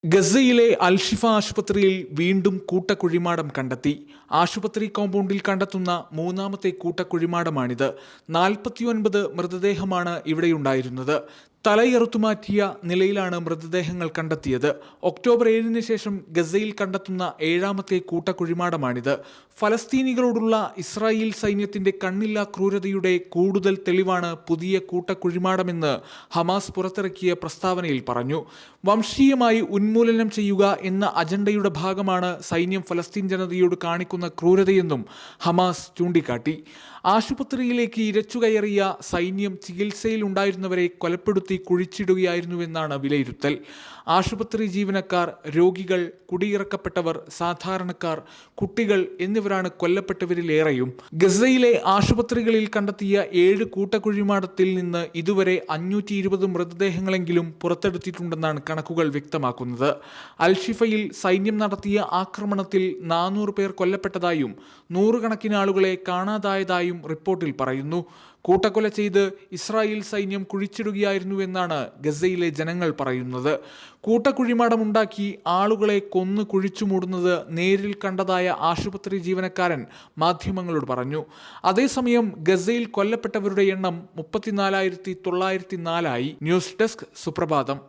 ഗസയിലെ അൽഷിഫ ആശുപത്രിയിൽ വീണ്ടും കൂട്ടക്കുഴിമാടം കണ്ടെത്തി. ആശുപത്രി കോമ്പൗണ്ടിൽ കണ്ടെത്തുന്ന മൂന്നാമത്തെ കൂട്ടക്കുഴിമാടമാണിത്. 49 മൃതദേഹമാണ് ഇവിടെയുണ്ടായിരുന്നത്. തലയറുത്തുമാറ്റിയ നിലയിലാണ് മൃതദേഹങ്ങൾ കണ്ടെത്തിയത്. ഒക്ടോബർ 7-ന് ശേഷം ഗസയിൽ കണ്ടെത്തുന്ന 7ാമത്തെ കൂട്ടക്കുഴിമാടമാണിത്. ഫലസ്തീനികളോടുള്ള ഇസ്രായേൽ സൈന്യത്തിന്റെ കണ്ണില്ലാ ക്രൂരതയുടെ കൂടുതൽ തെളിവാണ് പുതിയ കൂട്ടക്കുഴിമാടമെന്ന് ഹമാസ് പുറത്തിറക്കിയ പ്രസ്താവനയിൽ പറഞ്ഞു. വംശീയമായി ഉന്മൂലനം ചെയ്യുക എന്ന അജണ്ടയുടെ ഭാഗമാണ് സൈന്യം ഫലസ്തീൻ ജനതയോട് കാണിക്കുന്ന ക്രൂരതയെന്നും ഹമാസ് ചൂണ്ടിക്കാട്ടി. ആശുപത്രിയിലേക്ക് ഇരച്ചുകയറിയ സൈന്യം ചികിത്സയിലുണ്ടായിരുന്നവരെ കൊലപ്പെടുത്തി കുഴിച്ചിടുകയായിരുന്നുവെന്നാണ് വിലയിരുത്തൽ. ആശുപത്രി ജീവനക്കാർ, രോഗികൾ, കുടിയിറക്കപ്പെട്ടവർ, സാധാരണക്കാർ, കുട്ടികൾ എന്നിവരാണ് കൊല്ലപ്പെട്ടവരിലേറെയും. ഗസയിലെ ആശുപത്രികളിൽ കണ്ടെത്തിയ 7 കൂട്ടക്കുഴിമാടത്തിൽ നിന്ന് ഇതുവരെ 520 മൃതദേഹങ്ങളെങ്കിലും പുറത്തെടുത്തിട്ടുണ്ടെന്നാണ് കണക്കുകൾ വ്യക്തമാക്കുന്നത്. അൽഷിഫയിൽ സൈന്യം നടത്തിയ ആക്രമണത്തിൽ 400 പേർ കൊല്ലപ്പെട്ടതായും 100 കണക്കിന് ആളുകളെ കാണാതായതായും റിപ്പോർട്ടിൽ പറയുന്നു. കൂട്ടക്കൊല ചെയ്ത് ഇസ്രായേൽ സൈന്യം കുഴിച്ചിടുകയായിരുന്നുവെന്നാണ് ഗസയിലെ ജനങ്ങൾ പറയുന്നത്. കൂട്ടക്കുഴിമാടമുണ്ടാക്കി ആളുകളെ കൊന്നു കുഴിച്ചു മൂടുന്നത് നേരിൽ കണ്ടതായ ആശുപത്രി ജീവനക്കാരൻ മാധ്യമങ്ങളോട് പറഞ്ഞു. അതേസമയം ഗസയിൽ കൊല്ലപ്പെട്ടവരുടെ എണ്ണം 34,904 ആയി. ന്യൂസ് ഡെസ്ക് സുപ്രഭാതം.